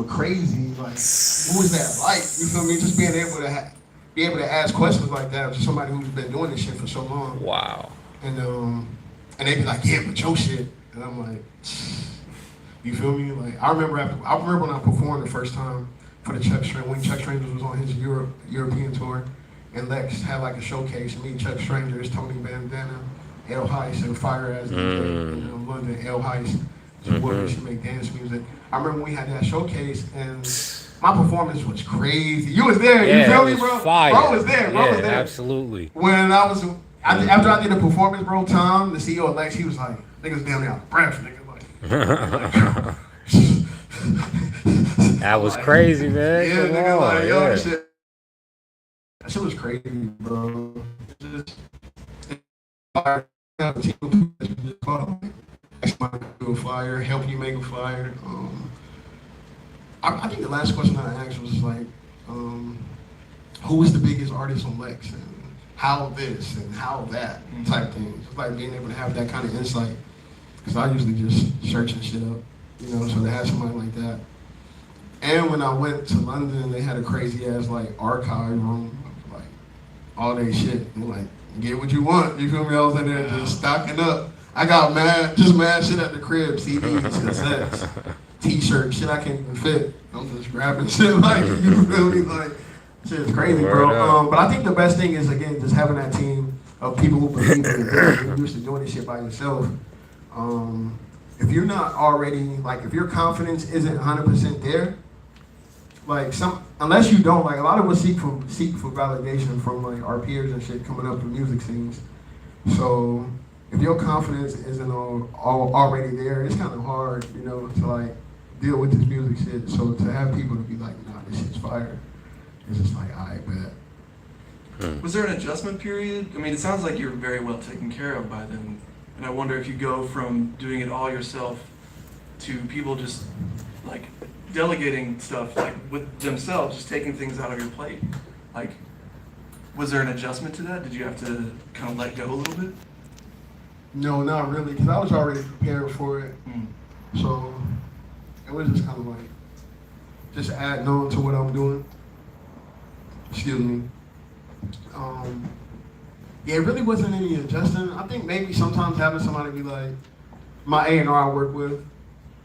were crazy. Like, what was that like? You feel me? Just being able to be able to ask questions like that to somebody who's been doing this shit for so long. Wow. And they be like, yeah, but your shit. And I'm like, you feel me? Like, I remember when I performed the first time for the Chuck Strangers, when Chuck Strangers was on his European tour, and Lex had like a showcase, me, Chuck Strangers, Tony Bandana, El Heist, and Fire as DJ in London, El Heist, where she make dance music. I remember when we had that showcase, and my performance was crazy. You was there, you feel me, bro? Fire. Bro was there, bro was there. Absolutely. When I was, after I did the performance, bro, Tom, the CEO of Lex, he was like, niggas down there out of breath, nigga. That was crazy, man. Yeah, nigga, like, yo, shit. That shit was crazy, bro. Just fire, do a flyer, help you make a flyer. I think the last question I asked was like, who was the biggest artist on Lex, and how this and how that type thing. Just like being able to have that kind of insight, because I usually just searching shit up, you know. So to have somebody like that. And when I went to London, they had a crazy ass like archive room, like all that shit. And like, get what you want. You feel me? I was in there just stocking up. I got mad shit at the crib, CDs, cassettes, T-shirts, shit I can't even fit. I'm just grabbing shit like, you feel me? Like, shit is crazy, bro. But I think the best thing is, again, just having that team of people who believe in it. You're used to doing this shit by yourself. If you're not already, like, if your confidence isn't 100% there, like, unless you don't, like, a lot of us seek for validation from, like, our peers and shit coming up in music scenes. So if your confidence isn't already there, it's kind of hard, you know, to, like, deal with this music shit. So to have people to be like, nah, this shit's fire, it's just like, all right, bet. Was there an adjustment period? I mean, it sounds like you're very well taken care of by then. And I wonder if you go from doing it all yourself to people just, like, delegating stuff, like, with themselves, just taking things out of your plate. Like, was there an adjustment to that? Did you have to kind of let go a little bit? No, not really, because I was already prepared for it. So it was just kind of like, just adding on to what I'm doing. Excuse me. Yeah, it really wasn't any adjusting. I think maybe sometimes having somebody be like, my A&R I work with,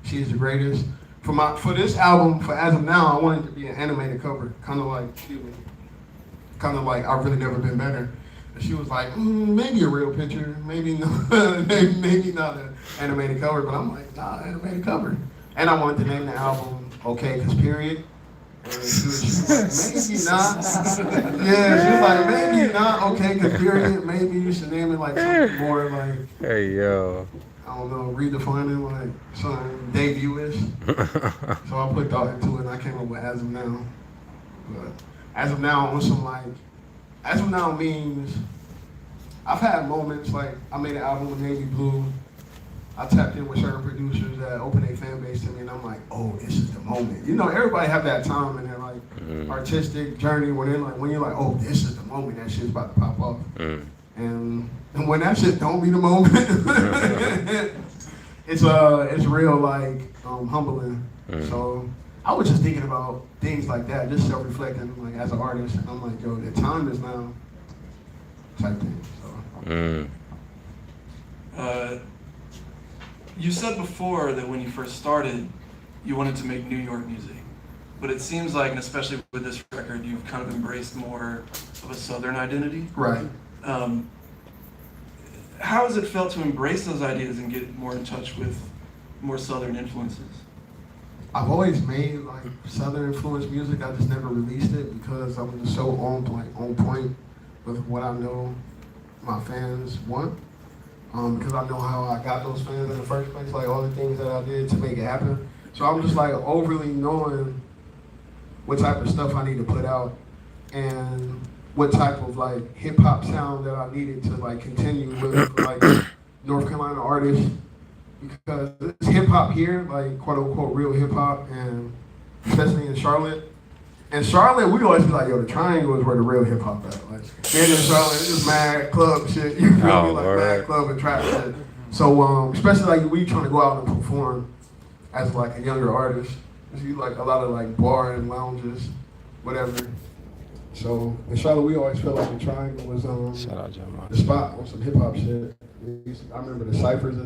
she's the greatest. For this album, for As of Now, I wanted it to be an animated cover, kind of like, I've really never been better. And she was like, maybe a real picture, maybe not, maybe not an animated cover, but I'm like, nah, animated cover. And I wanted to name the album Okay, 'cause period. And she was like, maybe not. Yeah, she was like, maybe not, okay, 'cause period. Maybe you should name it like something more like, hey, yo. I don't know, redefining like something debut-ish. So I put thought into it and I came up with As of Now. But As of Now on some like, As of Now means, I've had moments like, I made an album with Navy Blue. I tapped in with certain producers that opened their fan base to me and I'm like, oh, this is the moment. You know, everybody have that time in their like artistic journey when they're like, when you're like, oh, this is the moment that shit's about to pop off. And when that shit don't be the moment, it's real like humbling. So I was just thinking about things like that, just self-reflecting like as an artist. And I'm like, yo, the time is now type thing. So. You said before that when you first started, you wanted to make New York music. But it seems like, and especially with this record, you've kind of embraced more of a Southern identity. Right. How has it felt to embrace those ideas and get more in touch with more Southern influences? I've always made like Southern influenced music. I just never released it because I'm just so on point with what I know my fans want. Because I know how I got those fans in the first place, like all the things that I did to make it happen. So I'm just like overly knowing what type of stuff I need to put out and what type of like hip hop sound that I needed to like continue with like North Carolina artists. Because it's hip hop here, like quote unquote real hip hop, and especially in Charlotte. In Charlotte, we always be like, yo, the Triangle is where the real hip hop at. Like, here in Charlotte, it's just mad club shit. You feel me? Like mad club and trap shit. So, especially like we trying to go out and perform as like a younger artist, You like a lot of like bar and lounges, whatever. So in Charlotte, we always felt like the Triangle was Shout out the Jahmonte. spot on some hip hop shit. I remember the ciphers and